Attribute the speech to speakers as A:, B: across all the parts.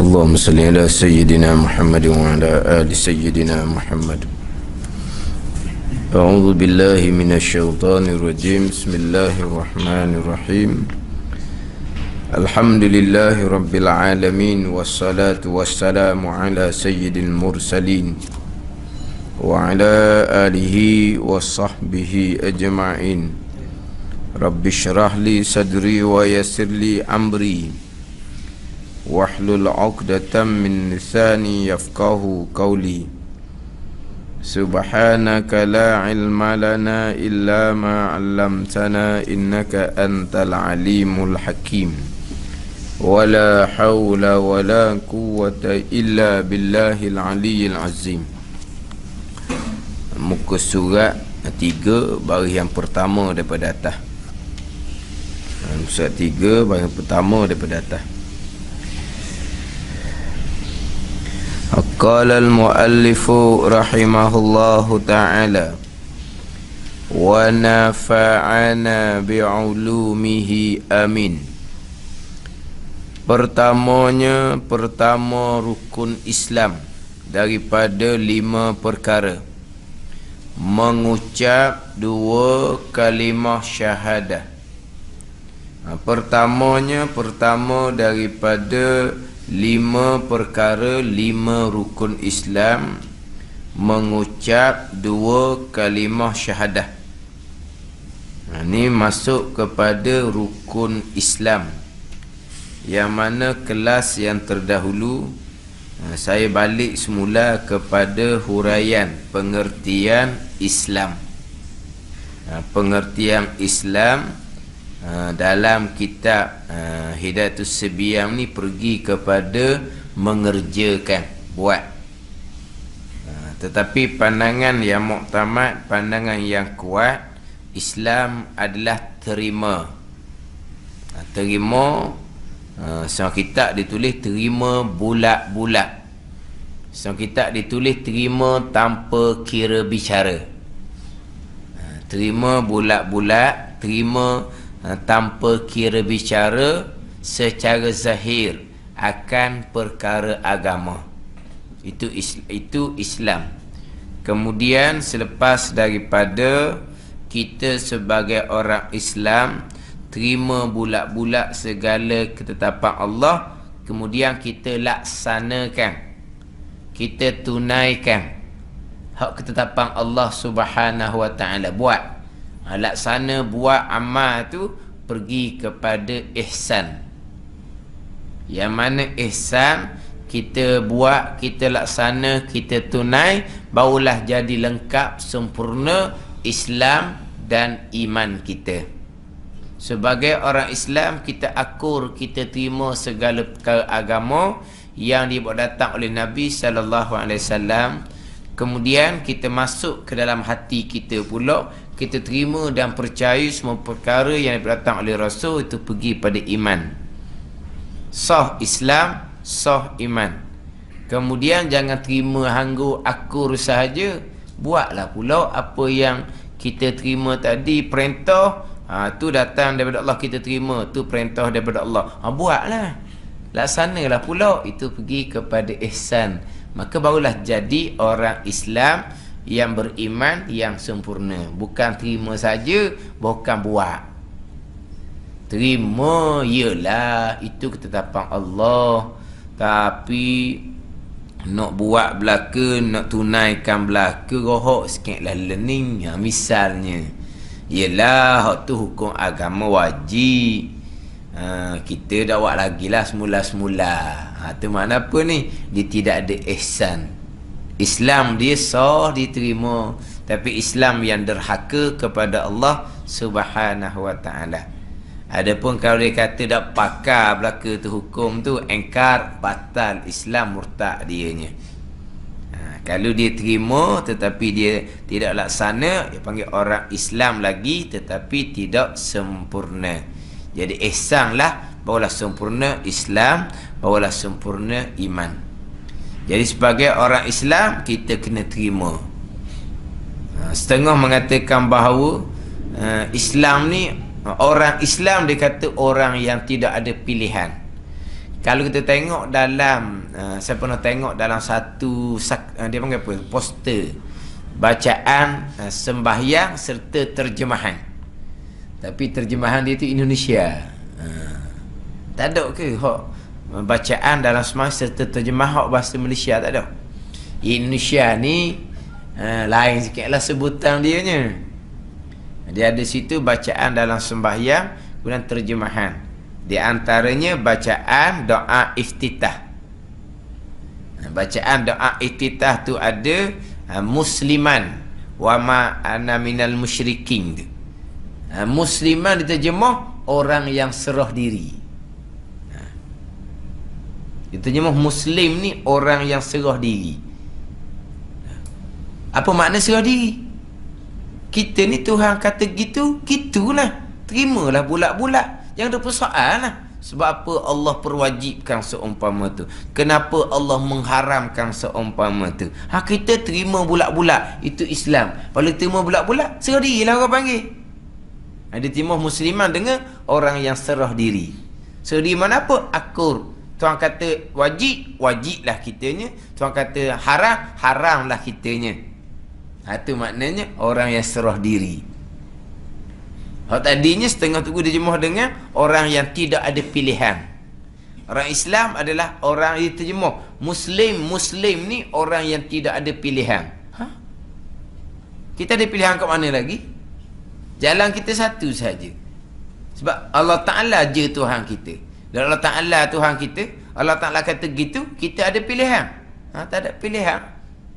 A: اللهم صل على سيدنا محمد وعلى آل سيدنا محمد. أعوذ بالله من الشيطان الرجيم. بسم الله الرحمن الرحيم. الحمد لله رب العالمين، والصلاة والسلام على سيد المرسلين وعلى آله وصحبه أجمعين. رب اشرح لي صدري ويسر لي أمري واحلل عقدة من لساني يفقهوا قولي. سبحانك لا علم لنا إلا ما علمتنا إنك أنت العليم الحكيم. ولا حول ولا قوة إلا بالله العلي العظيم. Muka surat 3 baris yang pertama daripada atas. Surat 3 baris yang pertama daripada atas. Qala al-muallifu rahimahullahu ta'ala wa nafa'ana bi'ulumihi amin. Pertama rukun Islam daripada 5 perkara. Mengucap 2 kalimah syahadah. Pertama daripada 5 perkara, 5 rukun Islam, mengucap 2 kalimah syahadah. Ini masuk kepada rukun Islam, yang mana kelas yang terdahulu saya balik semula kepada huraian pengertian Islam. Pengertian Islam dalam kitab Hidayatus Sibyam ni pergi kepada mengerjakan, buat. Tetapi pandangan yang muktamad, pandangan yang kuat, Islam adalah terima. Terima, seorang kitab ditulis terima bulat-bulat. Seorang kitab ditulis terima tanpa kira bicara. Terima bulat-bulat, terima tanpa kira bicara secara zahir akan perkara agama. Itu Islam. Kemudian selepas daripada kita sebagai orang Islam terima bulat-bulat segala ketetapan Allah, kemudian kita laksanakan, kita tunaikan hak ketetapan Allah Subhanahu wa ta'ala, buat. Laksana, buat amal tu pergi kepada ihsan. Yang mana ihsan kita buat, kita laksana, kita tunai, barulah jadi lengkap, sempurna Islam dan iman kita. Sebagai orang Islam, kita akur, kita terima segala perkara agama yang dibawa datang oleh Nabi SAW. Kemudian kita masuk ke dalam hati kita pula, kita terima dan percaya semua perkara yang datang oleh Rasul itu pergi pada iman. Sah Islam, sah iman. Kemudian jangan terima hanggu akur sahaja, buatlah pula apa yang kita terima tadi, perintah. Tu datang daripada Allah, kita terima, tu perintah daripada Allah. Buatlah, laksanalah pula, itu pergi kepada ihsan. Maka barulah jadi orang Islam yang beriman, yang sempurna. Bukan terima saja, bukan buat. Terima, ialah itu ketetapan Allah, tapi nak buat belaka, nak tunaikan belaka, rohok sikitlah learning. Misalnya, ialah hak tu hukum agama wajib. Kita dah buat lagi lah semula-semula. Tu makna apa ni? Dia tidak ada ihsan. Islam dia sah, diterima, tapi Islam yang derhaka kepada Allah Subhanahu wa ta'ala. Adapun kalau dia kata tak pakar belaka tu hukum tu, engkar, batal, Islam, murtad dianya. Kalau dia terima tetapi dia tidak laksana, dia panggil orang Islam lagi tetapi tidak sempurna. Jadi ihsan lah, barulah sempurna Islam, barulah sempurna iman. Jadi sebagai orang Islam, kita kena terima. Setengah mengatakan bahawa Islam ni, orang Islam dia kata orang yang tidak ada pilihan. Kalau kita tengok dalam saya pernah tengok dalam satu dia panggil apa, poster bacaan sembahyang serta terjemahan, tapi terjemahan dia tu Indonesia. Tak ada ke hak bacaan dalam sembahyang serta terjemah hak bahasa Malaysia? Tak ada. Indonesia ni lain sikit lah sebutan dia nya. Dia ada situ bacaan dalam sembahyang kemudian terjemahan. Di antaranya bacaan doa iftitah. Bacaan doa iftitah tu ada musliman wa ma ana minal musyrikin. Musliman diterjemah orang yang serah diri. Diterjemah muslim ni orang yang serah diri. Apa makna serah diri? Kita ni Tuhan kata gitu, gitulah. Terimalah bulat-bulat. Jangan ada persoalan lah. Sebab apa Allah perwajibkan seumpama tu? Kenapa Allah mengharamkan seumpama tu? Kita terima bulat-bulat. Itu Islam. Kalau terima bulat-bulat, serah diri lah orang panggil. Dia terima musliman dengan orang yang serah diri. Serah diri mana apa? Akur. Tuhan kata wajib, wajiblah kitanya. Tuhan kata haram, haramlah kitanya. Itu maknanya orang yang serah diri. Hak tadinya setengah tu diterjemah dengan orang yang tidak ada pilihan. Orang Islam adalah orang yang diterjemah Muslim. Muslim ni orang yang tidak ada pilihan. Kita ada pilihan kat mana lagi? Jalan kita satu saja. Sebab Allah Ta'ala je Tuhan kita. Dan Allah Ta'ala Tuhan kita, Allah Ta'ala kata gitu, kita ada pilihan. Tak ada pilihan.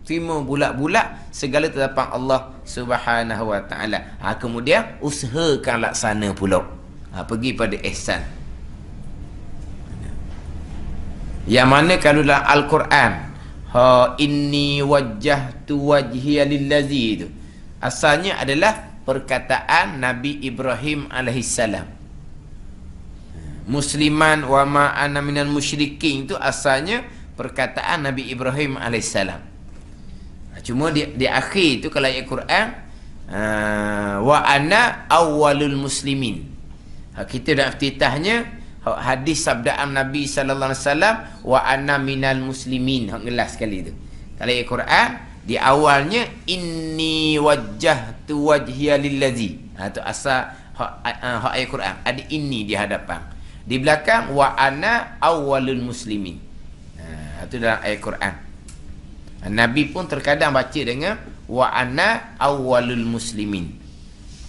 A: Terima bulat-bulat segala tetapan Allah Subhanahu wa ta'ala. Kemudian usahakan laksana pula. Pergi pada ihsan. Yang mana kalau dalam Al-Quran, inni wajjahtu wajhiya lillazi, itu asalnya adalah perkataan Nabi Ibrahim alaihissalam. Musliman wa ma ana minal musyrikin, itu asalnya perkataan Nabi Ibrahim alaihissalam. Cuma di akhir tu kalau ayat Quran, wa ana awwalul muslimin. Kita dah iftitahnya hadis sabdaan Nabi sallallahu alaihi wasallam, wa ana minal muslimin. Jelas sekali tu. Kalau ayat Quran di awalnya inni wajjahtu wajhiya lillazi. Tu asal ayat Quran. Ada inni di hadapan. Di belakang wa ana awwalul muslimin. Itu dalam ayat Quran. Nabi pun terkadang baca dengan wa ana awwalul muslimin.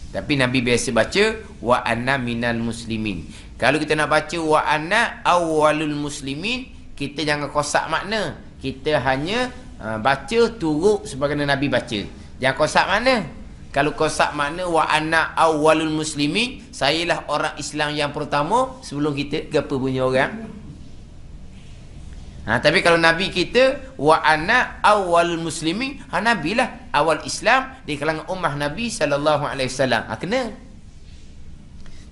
A: Tapi Nabi biasa baca wa ana minal muslimin. Kalau kita nak baca wa ana awwalul muslimin, kita jangan kosak makna. Kita hanya baca turut sebagaimana Nabi baca. Jangan kosak makna. Kalau kosak makna wa ana awwalul muslimin, sayalah orang Islam yang pertama sebelum kita. Apa punya orang? Tapi kalau Nabi kita wa ana awwalul muslimin, Nabi lah awal Islam di kalangan ummah Nabi sallallahu alaihi wasallam. Kena.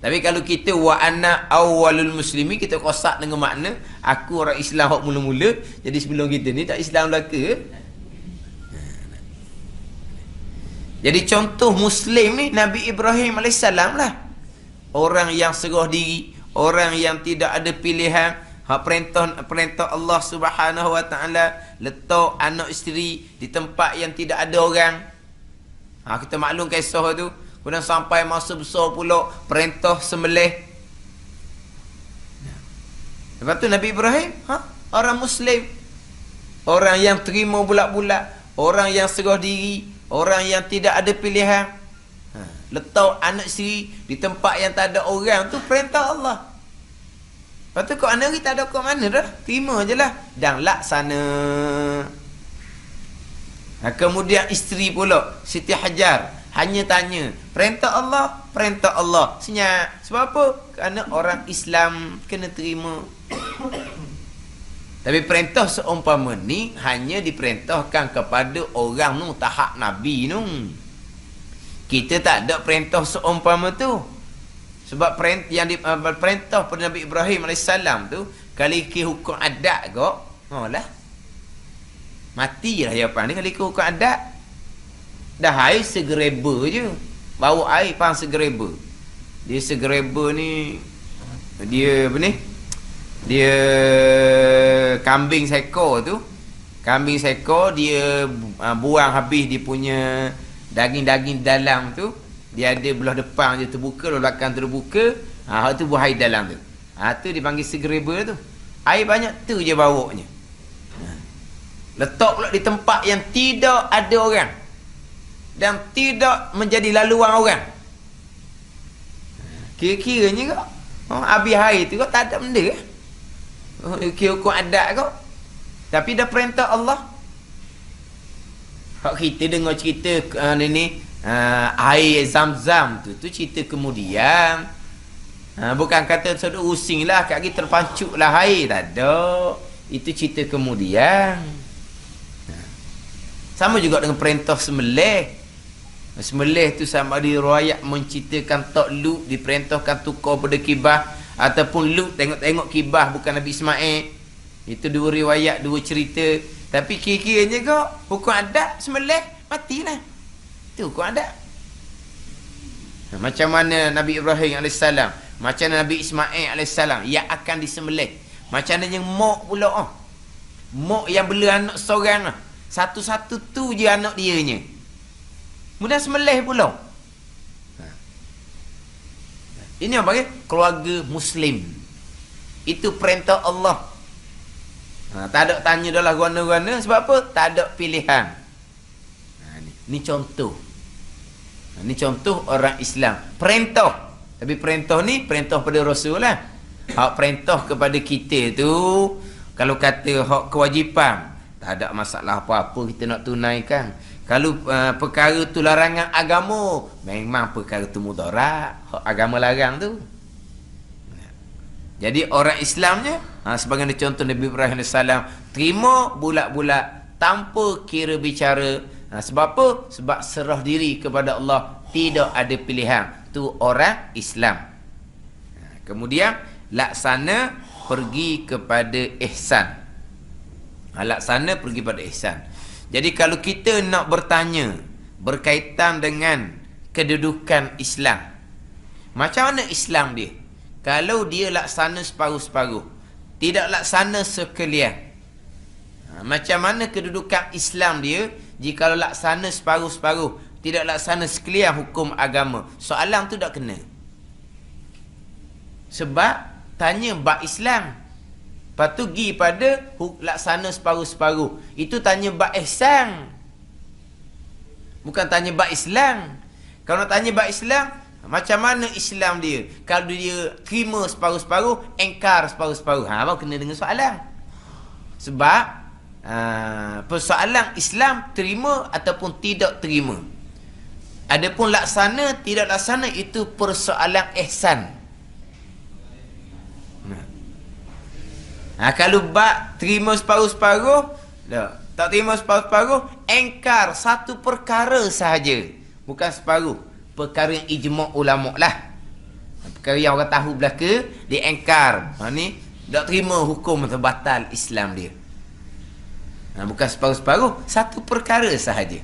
A: Tapi kalau kita wa ana awwalul muslimin, kita kosak dengan makna aku orang Islam hak mula-mula, jadi sebelum kita ni tak Islam belaka. Jadi contoh muslim ni Nabi Ibrahim alaihissalam lah. Orang yang serah diri, orang yang tidak ada pilihan. Perintah Allah Subhanahu wa ta'ala, letak anak isteri di tempat yang tidak ada orang. Kita maklum kisah tu. Kemudian sampai masa besar pula perintah sembelih. Lepas tu Nabi Ibrahim orang Muslim, orang yang terima bulat-bulat, orang yang serah diri, orang yang tidak ada pilihan. Letak anak isteri di tempat yang tak ada orang tu perintah Allah. Lepas tu kau anak kita ada kat mana dah? Terima je lah. Dan laksana. Kemudian isteri pula, Siti Hajar, hanya tanya, perintah Allah, perintah Allah. Senyap. Sebab apa? Kerana orang Islam kena terima. Tapi perintah seumpama ni hanya diperintahkan kepada orang nu tahap Nabi nu. Kita tak ada perintah seumpama tu. Sebab perintah pada Nabi Ibrahim AS tu, kali ke hukum adat kok, lah mati lah jawapan ni. Kali ke hukum adat, dah air segereba je, bawa air pang segereba. Dia segereba ni, dia apa ni, Dia kambing seekor tu. Kambing seekor dia buang habis dia punya daging-daging dalam tu. Dia ada belah depan dia terbuka, belah belakang terbuka. Tu buah air dalam tu. Tu dipanggil segreba tu. Air banyak tu je bawanya. Letak pula di tempat yang tidak ada orang. Dan tidak menjadi laluan orang. Kira-kiranya kau. Habis air tu kau tak ada benda kan? Kira hukum adat kau. Tapi dah perintah Allah. Kalau kita dengar cerita air Zam-Zam tu cerita kemudian. Bukan kata sudah using lah, kat kita terpancuk lah air. Tak ada. Itu cerita kemudian. Sama juga dengan perintah sembelih. Sembelih tu sama ada riwayat menceritakan Tok Lut diperintahkan tukar pada kibah, ataupun Lut tengok-tengok kibah bukan Nabi Ismail. Itu dua riwayat, dua cerita. Tapi kira-kiranya kau hukum adat sembelih matilah. Itu hukum adat. Macam mana Nabi Ibrahim AS, macam mana Nabi Ismail AS yang akan disembelih. Macam mana yang mok pula. Mok yang bela anak seorang. Satu-satu tu je anak dianya. Kemudian sembelih pula. Ini apa? Keluarga Muslim. Itu perintah Allah. Tak ada tanya dah lah guna-guna. Sebab apa? Tak ada pilihan. Ini contoh. Ini contoh orang Islam. Perintah. Tapi perintah ni perintah pada Rasul lah. Hak perintah kepada kita tu, kalau kata hak kewajipan, tak ada masalah apa-apa kita nak tunaikan. Kalau perkara tu larangan agama, memang perkara tu mudarat. Hak agama larang tu. Jadi orang Islamnya, sebagai contoh Nabi Ibrahim AS, terima bulat-bulat tanpa kira bicara. Sebab apa? Sebab serah diri kepada Allah, tidak ada pilihan. Tu orang Islam. Kemudian laksana pergi kepada ihsan. Laksana pergi pada ihsan. Jadi kalau kita nak bertanya berkaitan dengan kedudukan Islam, macam mana Islam dia? Kalau dia laksana separuh-separuh, tidak laksana sekalian, macam mana kedudukan Islam dia jika laksana separuh-separuh, tidak laksana sekalian hukum agama? Soalan tu tak kena. Sebab tanya bab Islam, lepas tu pergi pada laksana separuh-separuh. Itu tanya bab ihsan, bukan tanya bab Islam. Kalau nak tanya bab Islam, macam mana Islam dia? Kalau dia terima separuh-separuh, engkar separuh-separuh, baru kena dengan soalan. Sebab persoalan Islam terima ataupun tidak terima. Adapun laksana tidak laksana, itu persoalan ihsan. Kalau bab terima separuh-separuh, tak terima separuh-separuh, engkar satu perkara sahaja, bukan separuh. Perkara yang ijma' ulama' lah. Perkara yang orang tahu belaka, dia engkar. Ni tak terima hukum atau batal Islam dia. Bukan separuh-separuh, satu perkara sahaja.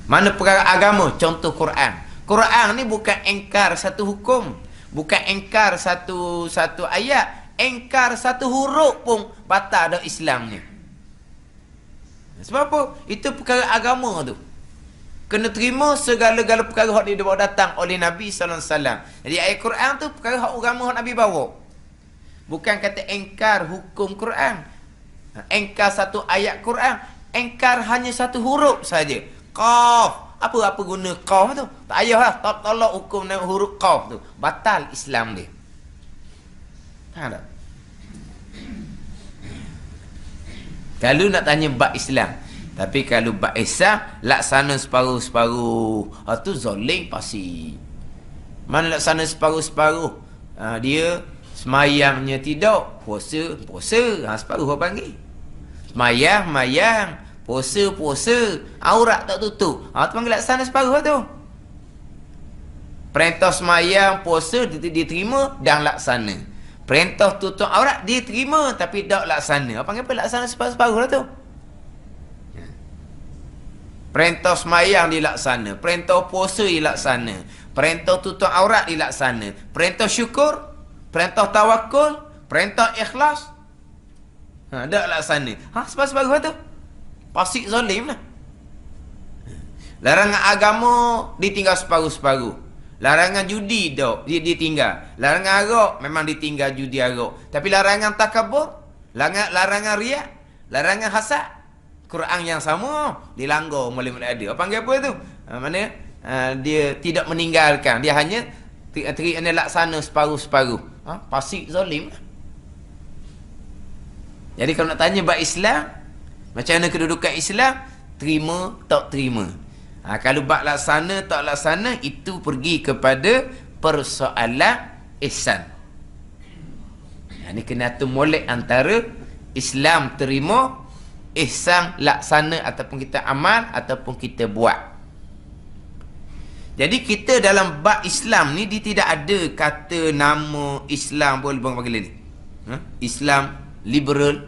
A: Mana perkara agama? Contoh Quran. Quran ni bukan engkar satu hukum, bukan engkar satu ayat, engkar satu huruf pun batal dah Islamnya. Sebab apa? Itu perkara agama tu. Kena terima segala-gala perkara hak dia bawa datang oleh Nabi sallallahu alaihi wasallam. Jadi ayat Quran tu perkara hak agama hak Nabi bawa. Bukan kata engkar hukum Quran, engkar satu ayat Quran, engkar hanya satu huruf saja. Qaf. Apa guna qaf tu? Tak payahlah tolak hukum dengan huruf qaf tu. Batal Islam dia. Faham tak? Kalau nak tanya bab Islam. Tapi kalau bab ihsan, laksana separuh-separuh, tu zalim pasti. Mana laksana separuh-separuh? Dia semayangnya tidak, puasa. Separuh apa panggil? Semayang, puasa, aurat tak tutup. Tu panggil laksana separuh tu. Perintah semayang, puasa diterima dan laksana. Perintah tutup aurat diterima tapi tak laksana. Apa panggil apa? Laksana separuh lah tu. Perintah semayang dilaksana, perintah puasa dilaksana, perintah tutup aurat dilaksana, perintah syukur Perintah tawakul, perintah ikhlas. Tak laksana. Sebab-sebab tu. Fasik zalim lah. Larangan agama ditinggal separuh-separuh. Larangan judi ditinggal. Larangan arak memang ditinggal judi arak. Tapi larangan takabur, larangan riak, larangan hasad, Quran yang sama dilanggar oleh ada. Apa panggil apa tu? Mana dia tidak meninggalkan, dia hanya laksana separuh-separuh. Fasik zalim. Jadi kalau nak tanya bab Islam, macam mana kedudukan Islam, terima tak terima. Kalau bab laksana tak laksana, itu pergi kepada persoalan ihsan. Ini kena tu molek antara Islam terima, ihsan laksana, ataupun kita amal ataupun kita buat. Jadi kita dalam bab Islam ni, dia tidak ada kata nama Islam boleh panggil ni. Islam liberal.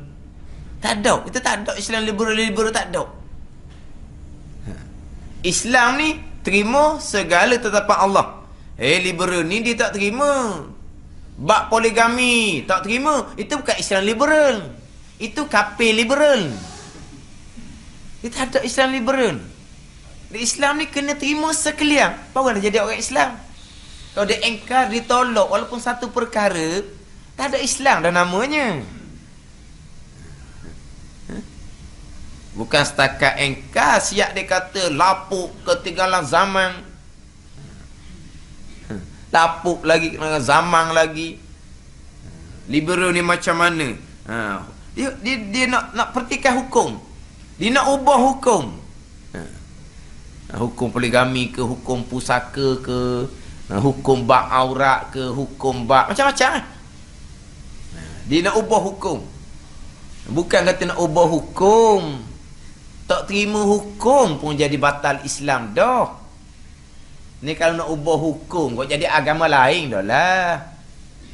A: Tak ada. Kita tak ada Islam liberal tak ada. Islam ni terima segala tetapan Allah. Liberal ni dia tak terima. Bab poligami tak terima. Itu bukan Islam liberal. Itu kafir liberal. Dia tak ada Islam liberal. Di Islam ni kena terima sekalian, baru dah jadi orang Islam. Kalau dia engkar, ditolak walaupun satu perkara, tak ada Islam dah namanya. Bukan setakat engkar, siap dia kata lapuk ketinggalan zaman. Lapuk lagi ketinggalan zaman lagi. Liberal ni macam mana? Dia nak pertikaikan hukum. Dia nak ubah hukum. Hukum poligami ke, hukum pusaka ke, hukum bab aurat ke, hukum bab macam-macam. Dia nak ubah hukum. Bukan kata nak ubah hukum, tak terima hukum pun jadi batal Islam dah. Ni kalau nak ubah hukum, kau jadi agama lain dah lah.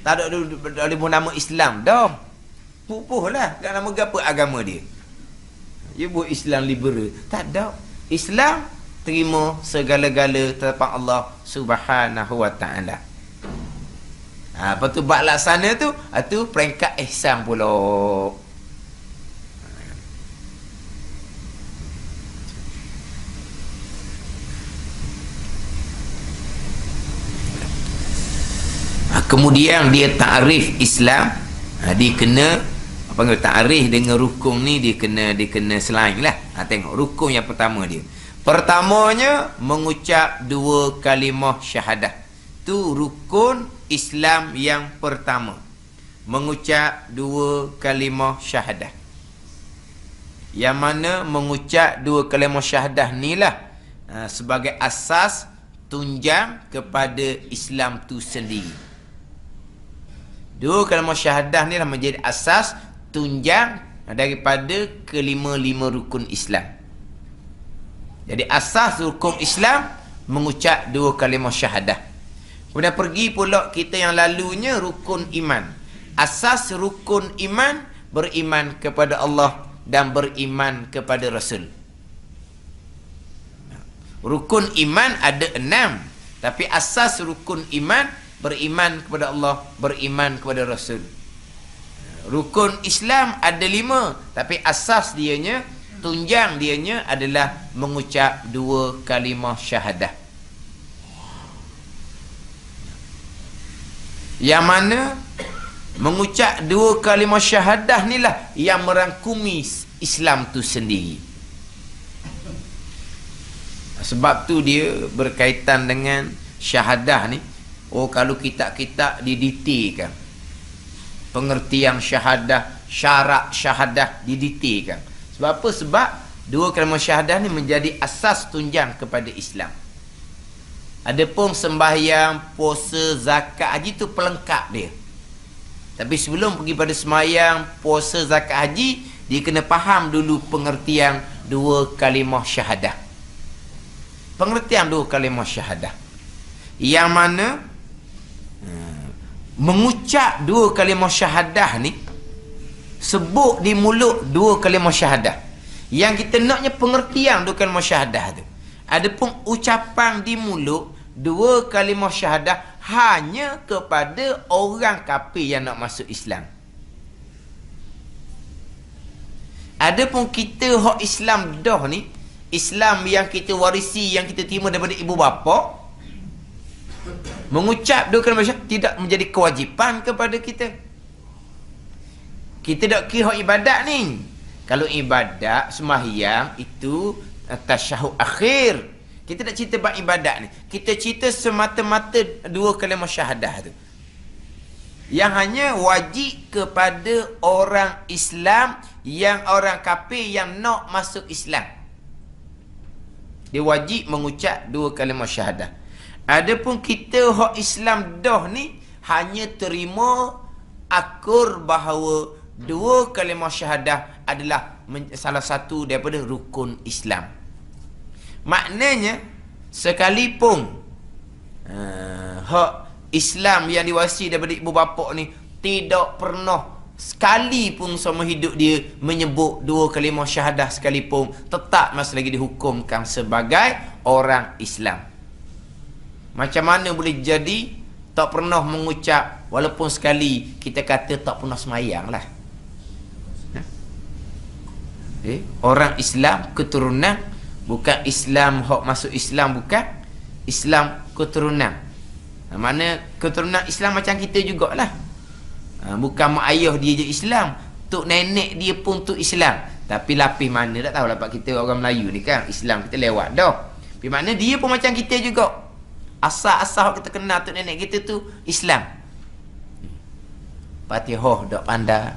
A: Tak ada nama Islam dah. Pupuh lah, tak nama apa agama dia. Dia buat Islam liberal. Tak ada. Islam terima segala-gala tetapan Allah Subhanahu wa taala. Apa tu bab laksana tu? Itu peringkat ihsan pula. Kemudian dia takrif Islam. Dia kena apa panggil takrif dengan rukun ni, dia kena selain lah. Tengok rukun yang pertama dia. Pertamanya mengucap dua kalimah syahadah. Tu rukun Islam yang pertama. Mengucap dua kalimah syahadah. Yang mana mengucap dua kalimah syahadah ni lah sebagai asas tunjang kepada Islam tu sendiri. Dua kalimah syahadah ni lah menjadi asas tunjang daripada kelima-lima rukun Islam. Jadi asas rukun Islam mengucap dua kalimah syahadah. Kemudian pergi pula kita yang lalunya rukun iman. Asas rukun iman, beriman kepada Allah dan beriman kepada Rasul. Rukun iman ada 6, tapi asas rukun iman beriman kepada Allah, beriman kepada Rasul. Rukun Islam ada 5, tapi asas dianya, tunjang dianya adalah mengucap dua kalimah syahadah. Yang mana mengucap dua kalimah syahadah ni lah yang merangkumi Islam tu sendiri. Sebab tu dia berkaitan dengan syahadah ni. Kalau kitab-kitab didetailkan pengertian syahadah, syarat syahadah didetailkan. Sebab apa? Sebab dua kalimah syahadah ni menjadi asas tunjang kepada Islam. Adapun sembahyang, puasa, zakat, haji tu pelengkap dia. Tapi sebelum pergi pada sembahyang, puasa, zakat, haji, dia kena faham dulu pengertian dua kalimah syahadah. Pengertian dua kalimah syahadah. Yang mana mengucap dua kalimah syahadah ni, sebut di mulut dua kalimah syahadah. Yang kita naknya pengertian dua kalimah syahadah tu. Adapun ucapan di mulut dua kalimah syahadah hanya kepada orang kafir yang nak masuk Islam. Adapun kita hak Islam dah ni, Islam yang kita warisi, yang kita terima daripada ibu bapa, mengucap dua kalimah syahadah tidak menjadi kewajipan kepada kita. Kita tak kira hak ibadat ni. Kalau ibadat sembahyang itu tasyahud akhir. Kita tak cerita bab ibadat ni. Kita cerita semata-mata dua kalimah syahadah tu, yang hanya wajib kepada orang Islam, yang orang kafir yang nak masuk Islam. Dia wajib mengucap dua kalimah syahadah. Adapun kita hak Islam dah ni hanya terima akur bahawa dua kalimah syahadah adalah salah satu daripada rukun Islam. Maknanya sekalipun hak Islam yang diwarisi daripada ibu bapa ni tidak pernah sekali pun sama hidup dia menyebut dua kalimah syahadah sekalipun, tetap masih lagi dihukumkan sebagai orang Islam. Macam mana boleh jadi tak pernah mengucap, walaupun sekali kita kata tak pernah semayang lah. Orang Islam keturunan, bukan Islam hak masuk Islam, bukan Islam keturunan. Mana keturunan Islam macam kita jugalah. Bukan mak ayah dia je Islam, tok nenek dia pun tu Islam. Tapi lapis mana tak tahu lah, kita orang Melayu ni kan Islam kita lewat dah. Tapi mana dia pun macam kita juga. Asal-asal kita kenal tok nenek kita tu Islam. Fatihah dak pandai,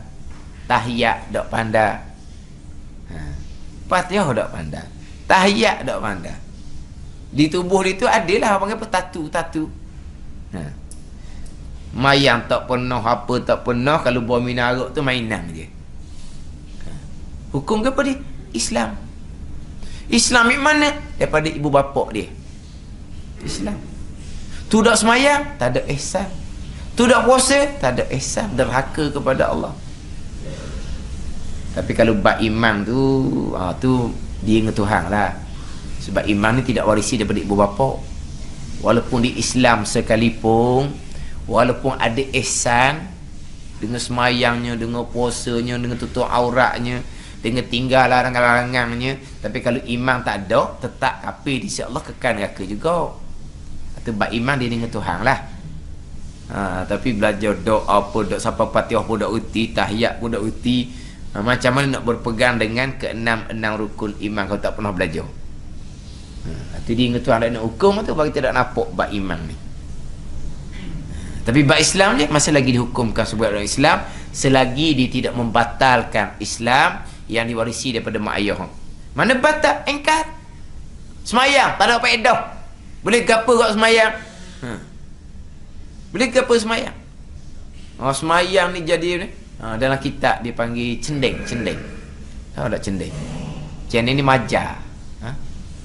A: tahiyat dak pandai. Fatihah dak pandai, tahiyat dak pandai. Di tubuh dia tu adalah panggil apa, tatu. Mayang tak pernah, apa tak pernah. Kalau buah minarak tu mainan je. Hukum ke apa dia? Islam. Islam di mana? Daripada ibu bapa dia. Islam. Tu dak semayang, tak ada ihsan. Tu dak puasa, tak ada ihsan, derhaka kepada Allah. Tapi kalau bab iman tu, tu dia dengan Tuhan lah. Sebab iman ni tidak warisi daripada ibu bapa. Walaupun di Islam sekalipun, walaupun ada ihsan, dengan semayangnya, dengan puasanya, dengan tutup auratnya, dengan tinggal larangan-larangannya, tapi kalau iman tak ada, tetap kafir di sisi Allah, kekal neraka juga. Itu bab iman dia dengan Tuhan lah. Tapi belajar doa apa, dok sampai Fatihah pun dok erti, tahiyat pun dok erti. Macam mana nak berpegang dengan keenam rukun iman kalau tak pernah belajar? Itu dia dengan Tuhan nak hukum tu, bagi tidak nampak bab iman ni. Tapi bab Islam ni masih lagi dihukumkan sebagai orang Islam selagi dia tidak membatalkan Islam yang diwarisi daripada mak ayah. Mana batal? Engkar. Semayang tak ada faedah. Boleh gapo kat semayang? Boleh gapo semayang? Semayang ni jadi ni, dalam kitab dia panggil cendeng. Tahu tak cendeng? Cendeng ni majar.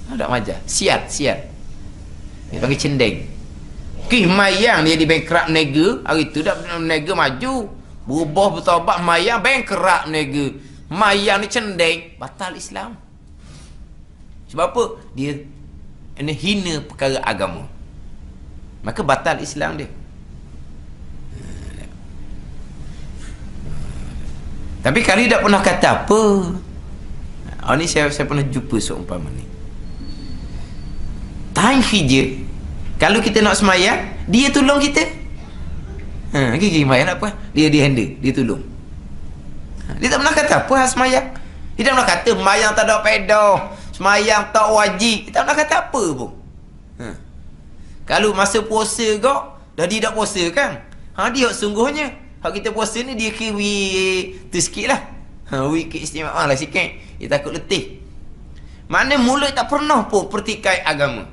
A: Tahu tak majar? Sial. Dia panggil cendeng. Mayang dia di bankrupt nega. Hari tu dah nega maju, berubah bertaubat, mayang bankrupt nega. Mayang ni cendeng, batal Islam. Sebab apa? Dia ini hina perkara agama, maka batal Islam dia. Tapi kali tak pernah kata apa. Ni saya pernah jumpa seumpama ni. Time hijab, kalau kita nak semayang, dia tolong kita. Gigi semayang apa? Dia handle, dia tolong. Dia tak pernah kata apa semayang. Dia tak pernah kata semayang tak ada faedah, semayang tak wajib. Dia tak pernah kata apa pun. Kalau masa puasa kau, dah dia tak puasa kan? Dia sungguhnya. Hak kita puasa ni dia kira tu sikit lah. Week keistimewaan lah sikit. Dia takut letih. Mana mula tak pernah pun pertikai agama.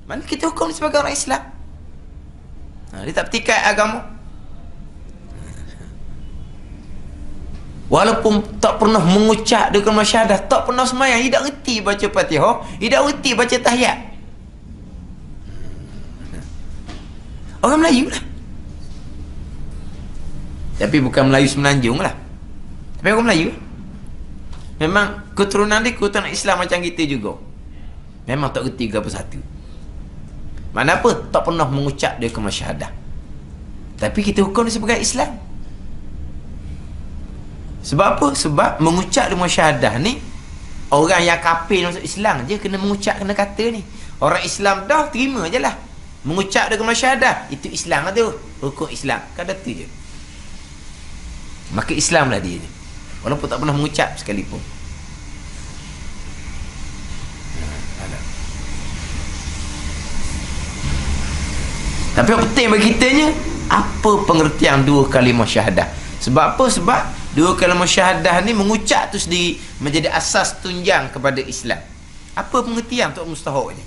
A: Mana kita hukum sebagai orang Islam? Dia tak pertikai agama. Walaupun tak pernah mengucap dengan masyarakat, tak pernah semayang, dia tak reti baca Fatihah, dia tak reti baca tahiyat. Orang Melayu lah. Tapi bukan Melayu Semenanjung lah. Tapi orang Melayu. Memang keturunan dia keturunan Islam macam kita juga. Memang tak reti apa satu. Mana apa? Tak pernah mengucap dia kalimah syahadah. Tapi kita hukum dia sebagai Islam. Sebab apa? Sebab mengucap kalimah syahadah ni, orang yang kafir masuk Islam je kena mengucap, kena kata ni. Orang Islam dah terima je lah. Mengucap dia kalimah syahadah, itu Islam lah tu. Hukum Islam. Kan tu je. Maka Islam lah dia je. Walaupun tak pernah mengucap sekalipun. Tapi yang penting bagi kitanya, apa pengertian dua kalimah syahadah? Sebab apa? Sebab dua kalimah syahadah ni mengucap tu sendiri menjadi asas tunjang kepada Islam. Apa pengertian untuk mustahak ni?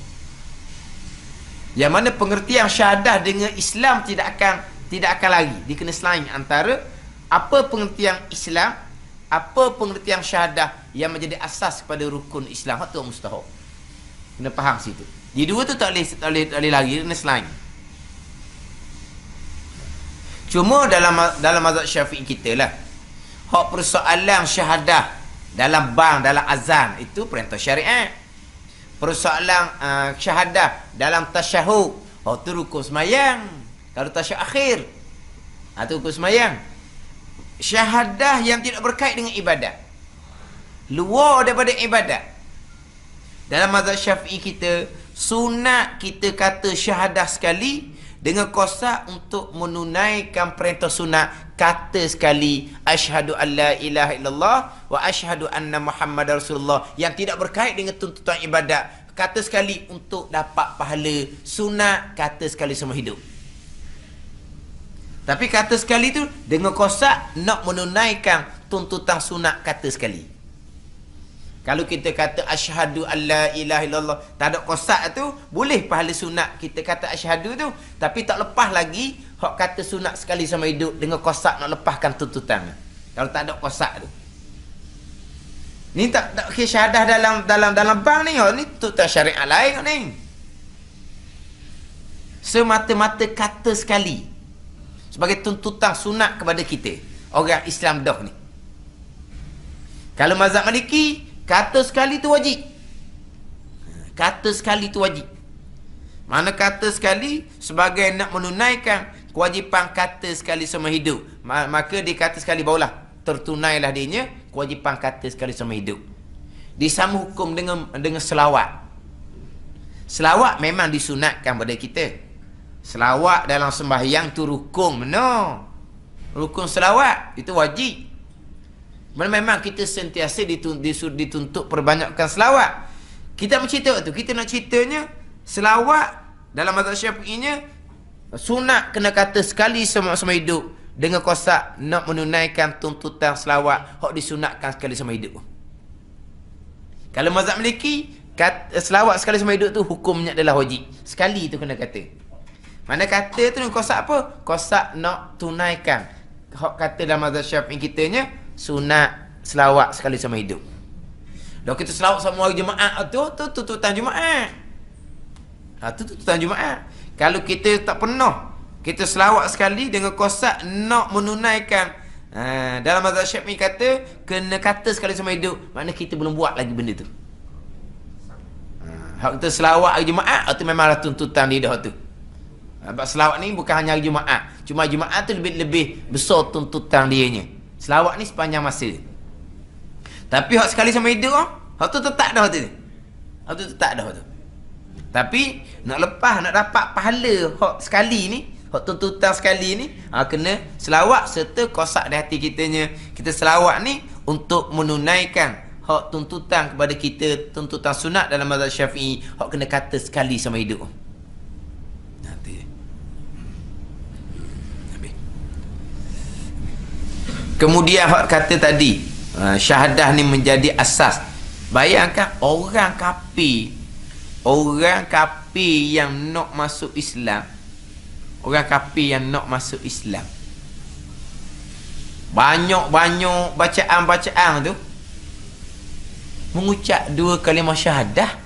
A: Yang mana pengertian syahadah dengan Islam tidak akan lari. Dia kena selain antara apa pengertian Islam, apa pengertian syahadah yang menjadi asas kepada rukun Islam. Itu mustahak. Kena faham situ. Di dua tu tak boleh lari, kena selain. Cuma dalam mazhab Syafi'i kita lah, hak persoalan syahadah dalam dalam azan itu perintah syariat. Persoalan syahadah dalam tasyahud, itu rukun semayang. Kalau tasyahud akhir, itu rukun semayang. Syahadah yang tidak berkait dengan ibadat, luar daripada ibadat, dalam mazhab Syafi'i kita, sunat kita kata syahadah sekali dengan kosa untuk menunaikan perintah sunat, kata sekali asyhadu an la ilaha illallah wa asyhadu anna muhammadar rasulullah, yang tidak berkait dengan tuntutan ibadat, kata sekali untuk dapat pahala sunat, kata sekali seumur hidup. Tapi kata sekali tu dengan kosa nak menunaikan tuntutan sunat, kata sekali. Kalau kita kata asyhadu alla ilaha illallah, tak ada qasad tu, boleh pahala sunat kita kata asyhadu tu, tapi tak lepas lagi hak kata sunat sekali sama hidup dengan qasad nak lepaskan tuntutan. Kalau tak ada qasad tu. Ni tak syahadah dalam bang ni, ni tuntutan syariat lain ni. Semata-mata kata sekali sebagai tuntutan sunat kepada kita, orang Islam dah ni. Kalau mazhab Maliki, kata sekali tu wajib. Kata sekali tu wajib. Mana kata sekali sebagai nak menunaikan kewajipan kata sekali seumur hidup. Maka dia kata sekali barulah tertunailah dianya kewajipan kata sekali seumur hidup. Disama hukum dengan selawat. Selawat memang disunatkan pada kita. Selawat dalam sembahyang tu rukun benar. Rukun selawat itu wajib. Memang kita sentiasa dituntut perbanyakkan selawat. Kita mencerita tu, kita nak ceritanya selawat dalam mazhab Syafi'inya sunat kena kata sekali semua hidup dengan kosa nak menunaikan tuntutan selawat hak disunatkan sekali semua hidup. Kalau mazhab Maliki, selawat sekali semua hidup tu hukumnya adalah wajib. Sekali tu kena kata. Mana kata tu kosa apa? Kosa nak tunaikan. Hak kata dalam mazhab Syafi'i kitanya sunat selawat sekali sama hidup. Dah kita selawat sama hari Jumaat tu tuntutan Jumaat. Tu tuntutan Jumaat. Kalau kita tak pernah kita selawat sekali dengan kosa nak menunaikan, dalam mazhab Syafi'i kata kena kata sekali sama hidup, makna kita belum buat lagi benda tu. Hak kita selawat hari Jumaat tu memanglah tuntutan dia dah tu. Sebab selawat ni bukan hanya hari Jumaat. Cuma Jumaat tu lebih besar tuntutan dianya. Selawat ni sepanjang masa. Tapi hak sekali sama hidup, hak tu tetap dah tu. Hak tu tetap dah tu. Tapi nak lepas, nak dapat pahala hak sekali ni, hak tuntutan sekali ni, kena selawat serta kosak di hati kitanya. Kita selawat ni untuk menunaikan hak tuntutan kepada kita, tuntutan sunat dalam mazhab Syafi'i, hak kena kata sekali sama hidup. Kemudian hak kata tadi, syahadah ni menjadi asas. Bayangkan orang kafir yang nak masuk Islam, orang kafir yang nak masuk Islam, banyak bacaan tu mengucap dua kalimah syahadah.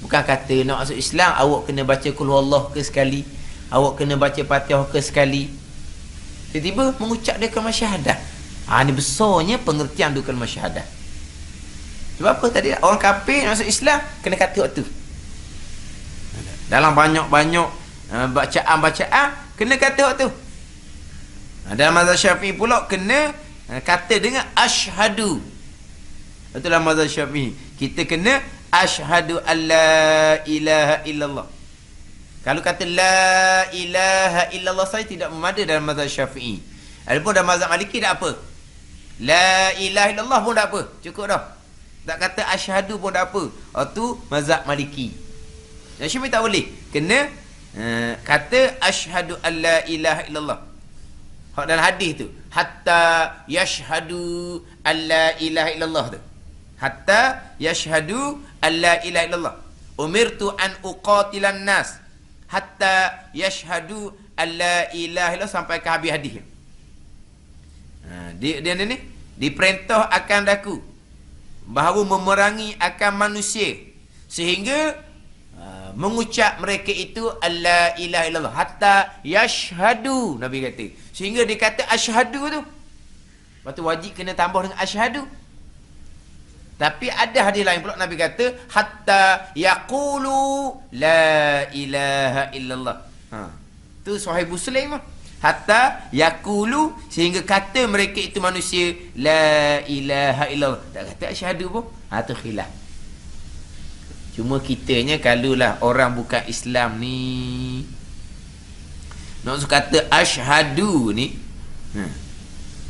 A: Bukan kata nak masuk Islam awak kena baca qul huwallah ke sekali, awak kena baca Fatihah ke sekali. Tiba-tiba mengucap dia kalimah syahadah. Ini besarnya pengertian dua kalimah syahadah. Sebab apa tadi? Orang kafir masuk Islam kena kata waktu. Dalam banyak-banyak bacaan-bacaan kena kata waktu tu. Dalam mazhab Syafi'i pula kena kata dengan asyhadu. Itu dalam mazhab Syafi'i. Kita kena asyhadu alla ilaha illallah. Kalau kata la ilaha illallah saya tidak memada dalam mazhab Syafi'i. Adapun dalam mazhab Maliki tak apa. La ilaha illallah pun tak apa. Cukup dah. Tak kata asyhadu pun tak apa. Itu mazhab Maliki. Dan Syafi'i tak boleh. Kena kata asyhadu alla ilaha illallah. Hak dalam hadis tu. Hatta yashhadu alla ilaha illallah tu. Hatta yashhadu alla ilaha illallah. Umirtu an uqatilan nas. Hatta yashhadu alla ilaha illallah sampai ke habis hadis. Dia ni diperintah akan daku bahawa memerangi akan manusia sehingga mengucap mereka itu alla ilaha illallah hatta yashhadu. Nabi kata sehingga dia kata asyhadu tu. Lepas tu wajib kena tambah dengan asyhadu. Tapi ada hadis lain pula Nabi kata hatta yaqulu la ilaha illallah. Tu Sahih Muslim. Hatta yaqulu sehingga kata mereka itu manusia la ilaha illallah. Tak kata asyhadu pun. Tu khilaf. Cuma kitanya kalulah orang bukan Islam ni nak kata asyhadu ni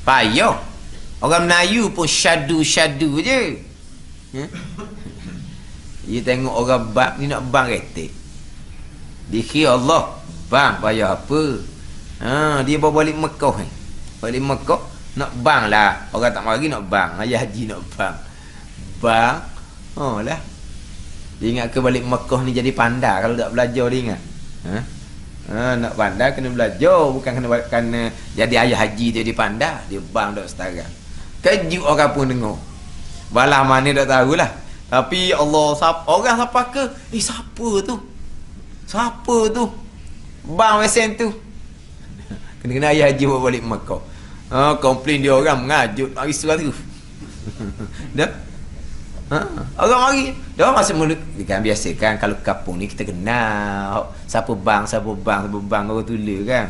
A: payah. Orang Melayu pun syadu-syadu je. Dia tengok orang bang ni nak bang kereta. Dikira Allah bang payah apa. Dia bawa balik Mekah ni. Balik Mekah nak bang lah. Orang tak mari nak bang. Ayah haji nak bang. Bang. Lah. Dia ingat ke balik Mekah ni jadi pandai kalau tak belajar dia ingat. Nak pandai kena belajar. Bukan kena jadi ayah haji dia pandai. Dia bang tak setara. Kejut orang pun dengar. Balah mana tak tahulah. Tapi Allah orang siapa ke? Siapa tu? Siapa tu? Bang mesin tu. Kena ayah haji buat balik Mekah. Komplain dia orang mengajuk nak risau tu. Dah. Orang mari. Dah masuk mulut. Kan biasa kan kalau kampung ni kita kenal siapa bang orang tulis kan.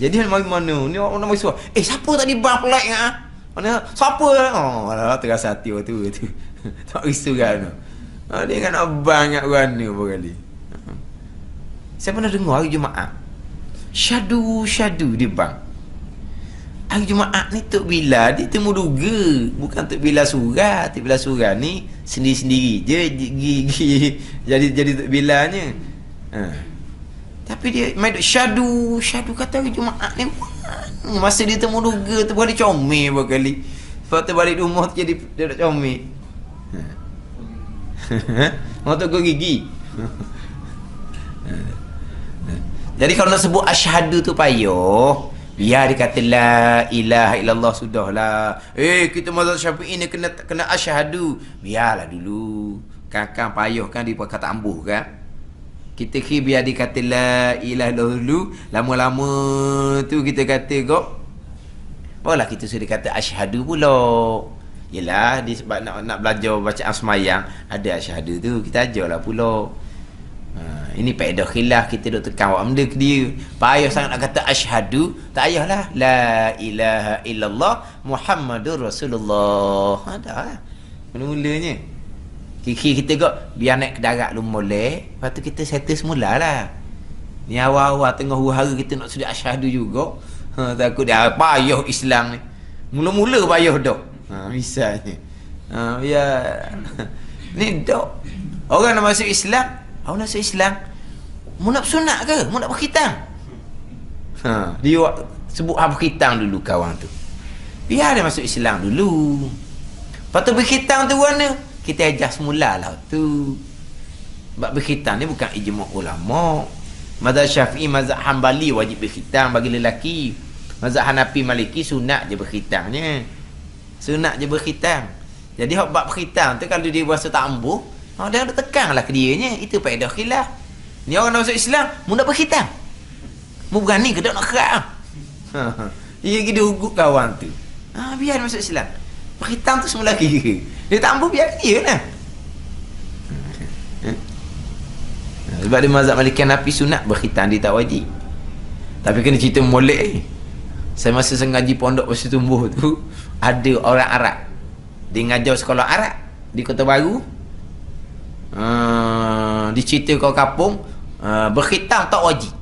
A: Jadi mari mana ni orang nak risau. Siapa tadi bang pelik mana siapa? Alah terasa hati tu. Tak risau kan. Dia kan nak banyak rana berkali. Saya pernah dengar hari Jumaat. Syadu dia bang. Hari Jumaat ni Tok Bila dia temu duga. Bukan Tok Bila surat. Tok Bila surat ni sendiri-sendiri je gigi jadi Tok Bilanya. Tapi dia main syadu kata hari Jumaat ni. Masa dia temu duga tu balik comel berkali. Lepas tu balik rumah tu jadi dia nak comel. Mau tu gigi. Jadi kalau nak sebut asyhadu tu payah. Biar dia kata la ilaha illallah sudahlah. Kita mazhab Syafi'i ni kena asyhadu. Biarlah dulu. Kakang payah kan dia kata ambuh kan. Kita biar dia kata la ilaha illallah dulu. Lama-lama tu kita kata kok. Apalah kita sudah kata asyhadu pula. Yelah dia sebab nak belajar bacaan semayang ada asyhadu tu kita ajarlah pula. Ini faedah khilaf kita duk tekan awak benda ke dia. Payah sangat nak kata asyhadu, tak payahlah. La ilaha illallah Muhammadur Rasulullah. Dah. Mula-mulanya. Kiki kita kok biar naik ke darat lu molek, lepas tu kita settle semula lah. Ni awal-awal tengah huru-hara kita nak sudah asyhadu juga. Takut dia payah Islam ni. Mula-mula payah dah. Misalnya. Ya. Ni dah. Orang nak masuk Islam, orang nak masuk Islam, mu nak sunat ke? Mu nak berkhitang? Dia sebut hak berkhitang dulu kawan tu. Biar dia masuk Islam dulu. Lepas tu berkhitang tu mana? Kita ajar semula lah tu. Sebab berkhitang ni bukan ijma' ulama. Mazhab Syafi'i, mazhab Hanbali wajib berkhitang bagi lelaki. Mazhab Hanafi, Maliki sunat je berkhitangnya. Sunat je berkhitang. Jadi hak bab berkhitang tu kalau dia rasa tak ambuh, dia nak tekanlah ke dianya. Itu faedah khilaf. Ni orang nak masuk Islam, mu nak berkhitang. Mu berani ke tak nak kerak? Dia pergi dia ugut kawan tu. Biar dia masuk Islam. Berkhitang tu semula kira. Dia tak ambuh biar dia lah. Sebab dia mazhab Maliki Hanafi sunat berkhitan, dia tak wajib. Tapi kena cerita molek. Saya masa saya ngaji pondok Pasir Tumbuh tu, ada orang Arab. Dia ngajar sekolah Arab di Kota Baru. Dia cerita kau kampung, berkhitan tak wajib.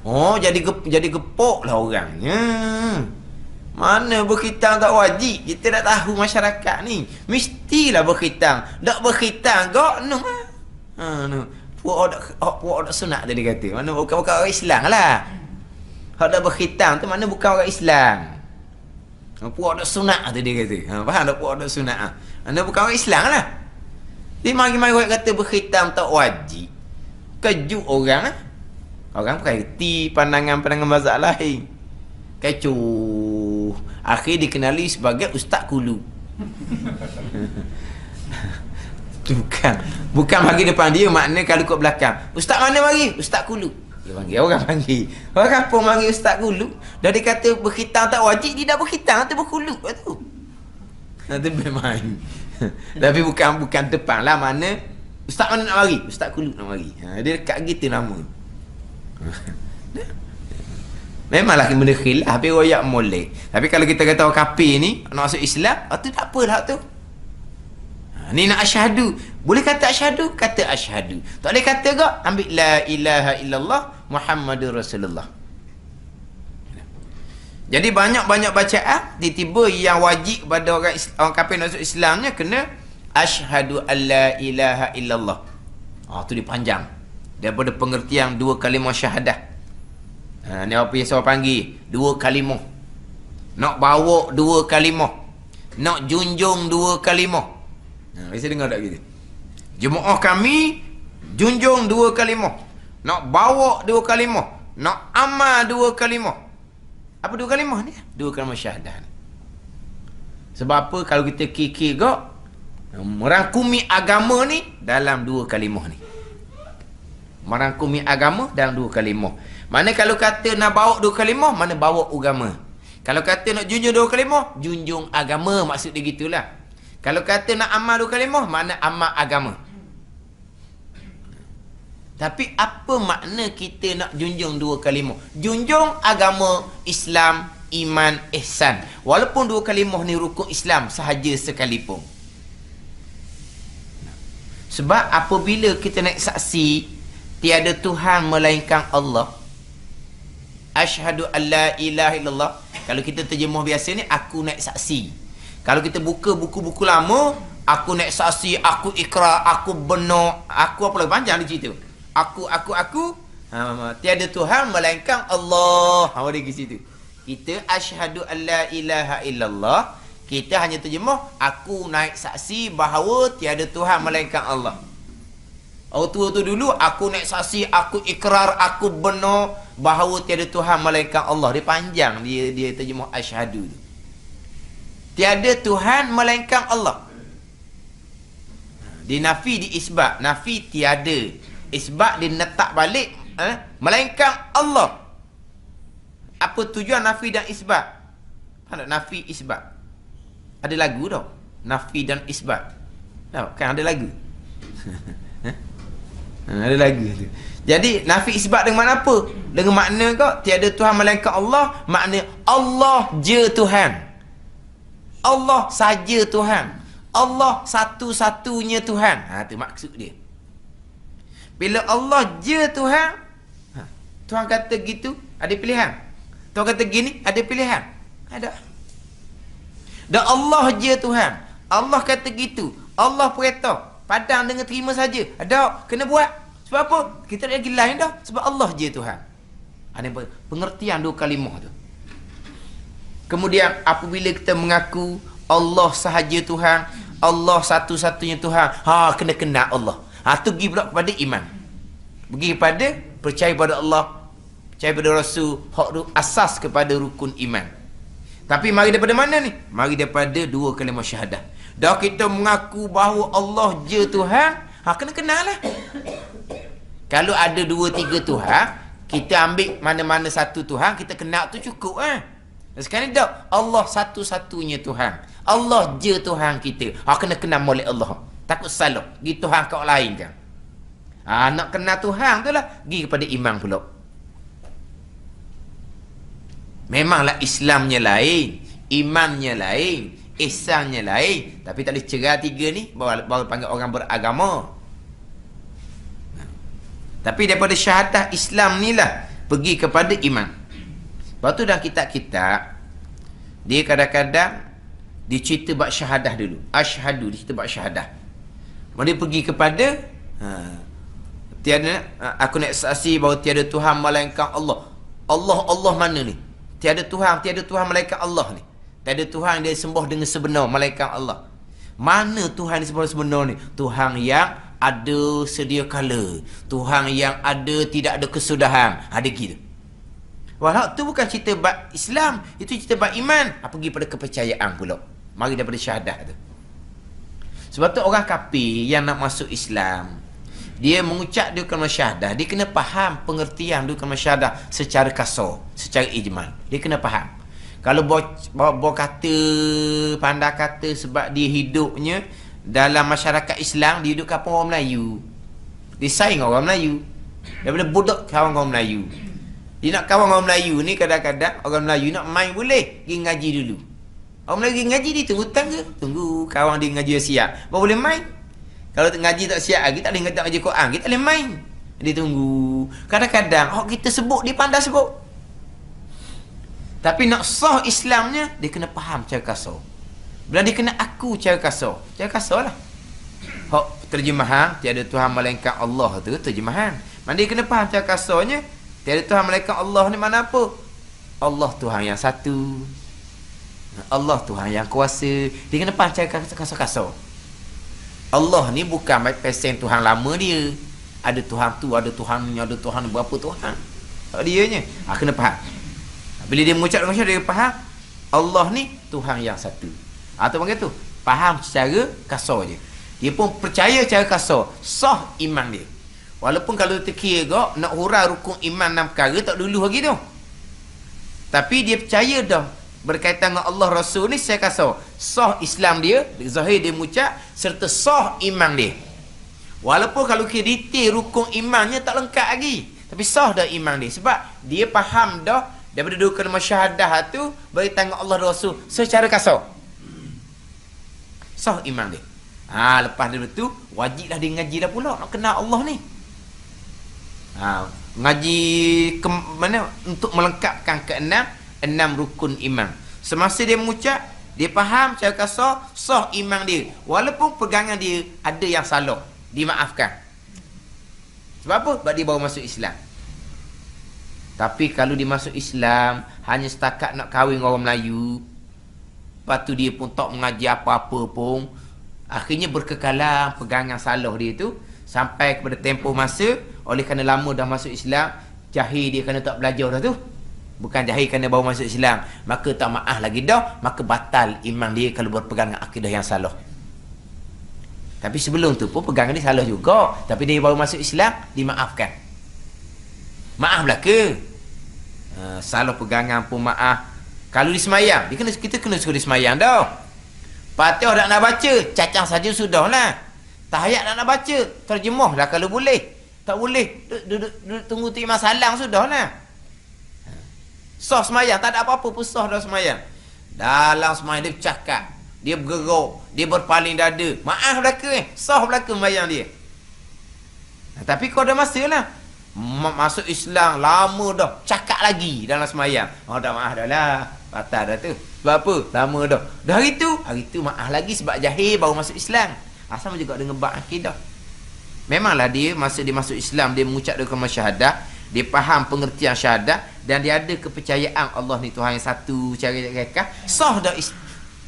A: Oh, jadi gepok lah orang. Mana berkhitan tak wajib? Kita tak tahu masyarakat ni. Mestilah berkhitan. Tak berkhitan kau no. No. Puak dak sunat tadi kata. Mana bukan orang Islam lah. Hak dak berkhitan tu mana bukan orang Islam. Puak dak sunat tadi kata. Faham tak puak dak sunat? Mana bukan orang Islam lah. Dia mari-mari orang kata berkhitan tak wajib. Kejut orang lah. Orang perhati pandangan-pandangan mazhab lain. Kecoh. Akhir dikenali sebagai Ustaz Kulu. Bukan bagi depan dia, makna kalau kat belakang. Ustaz mana mari? Ustaz Kulu. Dia panggil, orang panggil. Orang kampung mari Ustaz Kulu. Dah dia kata berkhitang tak wajib, dia dah berkhitang, tu berkulu tu. Nanti bermain. Tapi bukan depan lah, mana Ustaz mana nak mari? Ustaz Kulu nak mari. Dia dekat gitu nama. Memanglah benda khilaf, tapi royak molek. Tapi kalau kita kata orang kafir ni nak masuk Islam, tu tak apalah tu. Ni nak asyhadu. Boleh kata asyhadu? Kata asyhadu. Tak boleh kata ke? Ambil la ilaha illallah Muhammadur Rasulullah. Jadi banyak-banyak bacaan tiba-tiba yang wajib pada orang kafir masuk Islamnya kena asyhadu alla ilaha illallah. Tu dia panjang. Daripada pengertian dua kalimah syahadah. Ni apa yang saya panggil? Dua kalimah. Nak bawa dua kalimah. Nak junjung dua kalimah. Saya dengar tak gitu? Jemaah kami junjung dua kalimah. Nak bawa dua kalimah. Nak amal dua kalimah. Apa dua kalimah ni? Dua kalimah syahadah ni. Sebab apa? Kalau kita kikir kok, merangkumi agama ni dalam dua kalimah ni. Merangkumi agama dalam dua kalimah. Mana kalau kata nak bawa dua kalimah, mana bawa agama. Kalau kata nak junjung dua kalimah, junjung agama, maksud dia gitulah. Kalau kata nak amal dua kalimah, mana amal agama. Tapi apa makna kita nak junjung dua kalimah? Junjung agama Islam, iman, ihsan. Walaupun dua kalimah ni rukun Islam sahaja sekalipun. Sebab apabila kita naik saksi tiada Tuhan melainkan Allah, asyhadu alla ilaha illallah. Kalau kita terjemah biasa ni, aku naik saksi. Kalau kita buka buku-buku lama, aku naik saksi, aku ikrar, aku benar, aku apa lagi panjang dia cerita. Aku tiada Tuhan melainkan Allah. Apa dia ke situ? Kita asyhadu alla ilaha illallah, kita hanya terjemah aku naik saksi bahawa tiada Tuhan melainkan Allah. Orang tua tu dulu, aku naik saksi, aku ikrar, aku benar bahawa tiada Tuhan melainkan Allah. Dia panjang, dia terjemah asyhadu. Tiada Tuhan melainkan Allah. Di nafi, di isbat. Nafi tiada, isbat dia letak balik melainkan Allah. Apa tujuan nafi dan isbat? Ada nafi isbat. Ada lagu tau, nafi dan isbat. Tahu kan ada lagu. Ada lagu tu. Jadi nafi isbat dengan makna apa? Dengan makna kau tiada Tuhan melainkan Allah, makna Allah je Tuhan. Allah saja Tuhan. Allah satu-satunya Tuhan. Tu maksud dia. Bila Allah je Tuhan, Tuhan kata gitu, ada pilihan. Tuhan kata gini, ada pilihan. Ada. Dan Allah je Tuhan. Allah kata gitu. Allah perintah. Padang dengan terima saja. Ada, kena buat. Sebab apa? Kita lagi lain dah. Sebab Allah je Tuhan. Ada pengertian dua kalimah tu. Kemudian apabila kita mengaku Allah sahaja Tuhan, Allah satu-satunya Tuhan, kena kenal Allah. Tu pergi pula kepada iman. Pergi kepada percaya pada Allah, percaya pada Rasul, asas kepada rukun iman. Tapi mari daripada mana ni? Mari daripada dua kalimah syahadah. Dah kita mengaku bahawa Allah je Tuhan, kena kenal lah. Kalau ada dua tiga Tuhan, kita ambil mana-mana satu Tuhan, kita kenal tu cukup. Sekarang ni tak, Allah satu-satunya Tuhan. Allah je Tuhan kita. Kena kenal oleh Allah. Takut salah. Di Tuhan kau lain kan. Nak kenal Tuhan tu lah pergi kepada iman pula. Memanglah Islamnya lain, imannya lain, ihsannya lain, tapi tak boleh cerai tiga ni baru panggil orang beragama. Tapi daripada syahadah Islam ni lah pergi kepada iman. Lepas tu dalam kitab-kitab dia kadang-kadang dia cerita bab syahadah dulu. Asyhadu, dia cerita bab syahadah. Dia pergi kepada tiada, aku nak saksi bahawa tiada Tuhan melainkan Allah. Allah mana ni? Tiada Tuhan melainkan Allah ni. Tiada Tuhan dia sembah dengan sebenar melainkan Allah. Mana Tuhan yang sembah sebenar ni? Tuhan yang ada sedia kala, Tuhan yang ada tidak ada kesudahan. Ada gitu. Walau tu bukan cerita bab Islam, itu cerita bab iman. Pergi pada kepercayaan pula. Mari daripada syahadah tu. Sebab tu orang kafir yang nak masuk Islam, dia mengucap dia kalimah syahadah, dia kena faham pengertian dia kalimah syahadah secara kasar, secara ijmal. Dia kena faham. Kalau bawa kata, pandai kata sebab dia hidupnya dalam masyarakat Islam, dia hidup kampung orang Melayu, dia saing orang Melayu, daripada budak kawan orang Melayu. Dia nak kawan orang Melayu ni, kadang-kadang orang Melayu nak main boleh, pergi ngaji dulu. Orang Melayu pergi ngaji, dia tunggu tangga, tunggu kawan dia ngaji siap baru boleh main. Kalau ngaji tak siap lagi, tak boleh ngaji Quran, kita boleh main. Dia tunggu. Kadang-kadang kita sebut, dia pandai sebut. Tapi nak sah Islamnya, dia kena faham cara kasar. Bila dia kena aku cara kasar. Cara kasar lah. Terjemahan tiada Tuhan melainkan Allah tu terjemahan. Mana dia kena faham cara kasarnya. Tiada Tuhan melainkan Allah ni mana apa? Allah Tuhan yang satu. Allah Tuhan yang kuasa. Dia kena faham cara kasar-kasar. Allah ni bukan pesen Tuhan lama dia. Ada Tuhan tu, ada Tuhan ni, ada Tuhan berapa Tuhan. Tak dianya. Kena faham. Bila dia mengucap dengan syahadah, dia faham Allah ni Tuhan yang satu. Atau panggil tu, faham secara kasar je. Dia pun percaya secara kasar, sah iman dia. Walaupun kalau terkira kau nak hurai rukun iman 6 perkara, tak dulu lagi tu. Tapi dia percaya dah berkaitan dengan Allah Rasul ni secara kasar. Sah Islam dia, zahir dia mengucap, serta sah iman dia. Walaupun kalau kira detail rukun imannya tak lengkap lagi, tapi sah dah iman dia. Sebab dia faham dah daripada dua kalimah syahadah tu berkaitan dengan Allah Rasul secara kasar. Sah iman dia. Lepas daripada tu wajiblah dia ngaji dah pula, nak kenal Allah ni. Ngaji ke mana untuk melengkapkan enam rukun iman. Semasa dia mengucap, dia faham secara kasar, sah iman dia. Walaupun pegangan dia ada yang salah, dimaafkan. Sebab apa? Sebab dia baru masuk Islam. Tapi kalau dia masuk Islam hanya setakat nak kahwin dengan orang Melayu, lepas tu dia pun tak mengaji apa-apa pun, akhirnya berkekalan pegangan salah dia tu sampai kepada tempoh masa, oleh kerana lama dah masuk Islam, jahil dia kerana tak belajar dah tu. Bukan jahil kerana baru masuk Islam, maka tak maaf lagi dah, maka batal iman dia kalau berpegang dengan akidah yang salah. Tapi sebelum tu pun pegangan dia salah juga, tapi dia baru masuk Islam, dimaafkan. Maaf belaka. Salah pegangan pun maaf. Kalau di semayang, kita kena suruh di semayang dah. Fatihah nak baca, cacang saja sudahlah. Tahiyat nak baca, terjemahlah kalau boleh. Tak boleh, duduk tunggu tu imam salam sudahlah. Sah semayang, tak ada apa-apa pun sah dah semayang. Dalam semayang dia bercakap, dia bergerak, dia berpaling dada. Maaf belaka sah belaka semayang dia. Tapi kau dah masa lah masuk Islam, lama dah cakap lagi dalam semayang. Dah maaf dah lah, batal dah tu. Sebab apa? Lama dah. Dah hari tu maaf lagi sebab jahil baru masuk Islam. Sama juga dengan bab akidah. Memanglah dia masa dia masuk Islam, dia mengucap kalimah syahadah, dia faham pengertian syahadah, dan dia ada kepercayaan Allah ni Tuhan yang satu, cara mereka sah dah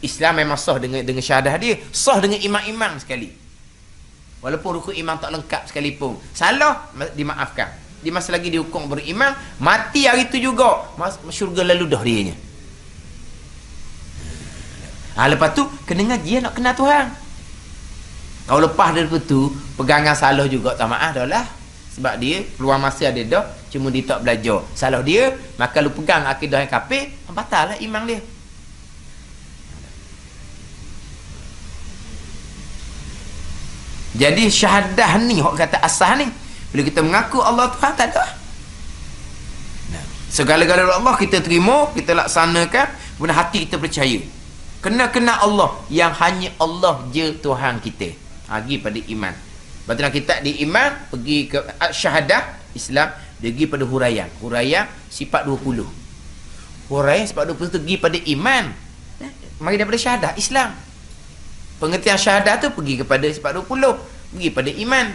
A: Islam. Memang sah dengan syahadah dia, sah dengan iman-iman sekali. Walaupun rukun iman tak lengkap sekalipun, salah dimaafkan. Dia masa lagi dihukum beriman, mati hari tu juga syurga lalu dah dianya. Lepas tu kena ngaji, nak kenal Tuhan. Kalau lepas daripada tu pegangan salah juga, tak maaf dah lah. Sebab dia peluang masa ada dah, cuma dia tak belajar. Salah dia, maka lu pegang akidah yang kafir, batal lah iman dia. Jadi syahadah ni, orang kata asal ni, Bila kita mengaku Allah Tuhan, tak ada. Segala-gala Allah kita terima, kita laksanakan, kemudian hati kita percaya. Kena Allah yang hanya Allah je Tuhan kita. Pergi pada iman. Batulah kita di iman, pergi ke syahadah Islam, dia pergi pada huraian. Huraian sifat 20. Huraian sifat 20 tu pergi pada iman. Mari daripada syahadah Islam. Pengertian syahadah tu pergi kepada sifat 20, pergi pada iman.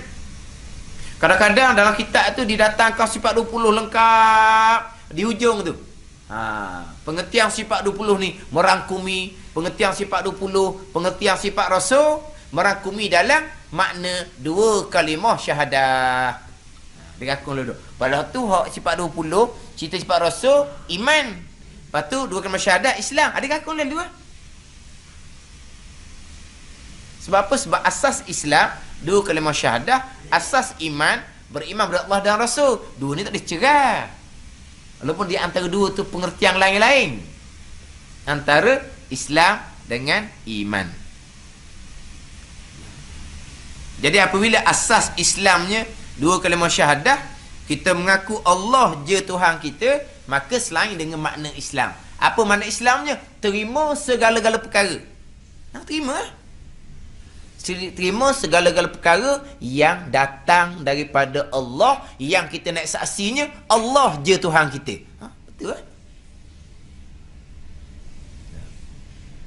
A: Kadang-kadang dalam kitab tu didatangkan sifat 20 lengkap di hujung tu. Pengertian sifat 20 ni merangkumi pengertian sifat 20, pengertian sifat rasul, merangkumi dalam makna dua kalimah syahadah. Dirangkum dulu. Pada tu hak sifat 20, cerita sifat rasul, iman. Lepas tu dua kalimah syahadah, Islam. Ada rangkum dalam dua. Sebab apa? Sebab asas Islam, dua kalimah syahadah, asas iman, beriman kepada Allah dan Rasul. Dua ni tak boleh cerai. Walaupun di antara dua tu pengertian lain-lain. Antara Islam dengan iman. Jadi apabila asas Islamnya dua kalimah syahadah, kita mengaku Allah je Tuhan kita, maka selain dengan makna Islam. Apa makna Islamnya? Terima segala-gala perkara. Terima. Terima segala-gala perkara yang datang daripada Allah, yang kita nak saksinya Allah je Tuhan kita. Betul tak?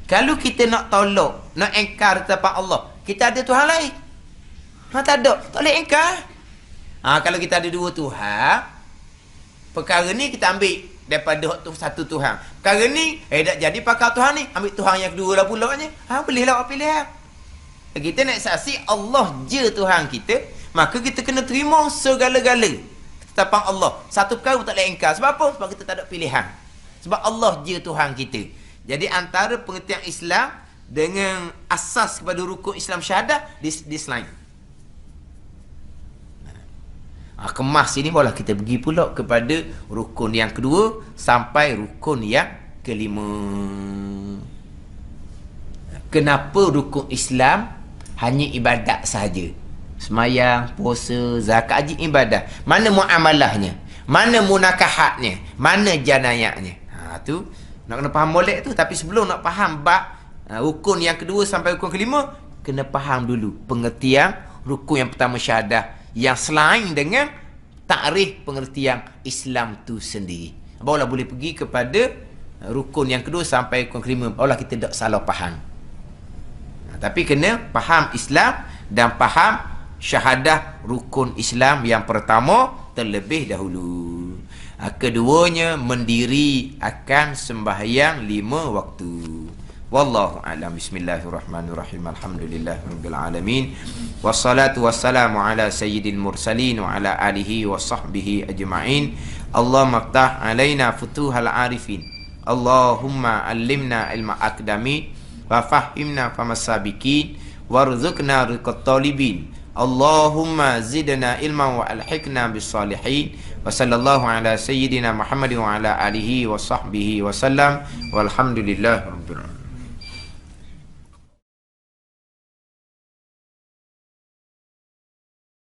A: Kalau kita nak tolak, nak engkar tentang Allah, kita ada Tuhan lain. Tak ada, tak boleh engkar. Kalau kita ada dua Tuhan, perkara ni kita ambil daripada satu Tuhan. Perkara ni tak jadi pakar Tuhan ni, ambil Tuhan yang kedua lah pula nya. Bolehlah awak pilih. Kita nak saksi Allah je Tuhan kita, maka kita kena terima segala-gala ketetapan Allah. Satu perkara pun tak boleh engkar. Sebab apa? Sebab kita tak ada pilihan. Sebab Allah je Tuhan kita. Jadi antara pengertian Islam dengan asas kepada rukun Islam syahadah di selain. Kemas ini barulah kita pergi pula kepada rukun yang kedua sampai rukun yang kelima. Kenapa rukun Islam hanya ibadat sahaja? Semayang, puasa, zakat, haji, ibadah. Mana muamalahnya? Mana munakahatnya? Mana janayatnya? Tu nak kena faham molek tu. Tapi sebelum nak faham bab rukun yang kedua sampai rukun kelima, kena faham dulu pengertian rukun yang pertama syahadah, yang selain dengan takrif pengertian Islam tu sendiri. Barulah boleh pergi kepada rukun yang kedua sampai rukun kelima. Barulah kita tak salah faham. Tapi kena faham Islam dan faham syahadah rukun Islam yang pertama terlebih dahulu. Keduanya mendiri akan sembahyang 5 waktu. Wallahu a'lam. Bismillahirrahmanirrahim. Alhamdulillahirabbil alamin. Wassalatu wassalamu ala sayyidil mursalin wa ala alihi wa sahbihi ajma'in. Allahumma ftah alaina futuhal arifin. Allahumma allimna ilma aqdamin wa fahimna famasabikin warzuqna riqat talibin. Allahumma zidna ilman wa alhiqna bis salihin. Wa sallallahu ala sayyidina Muhammadin wa ala alihi wa sahbihi wa sallam. Walhamdulillahirabbil alamin.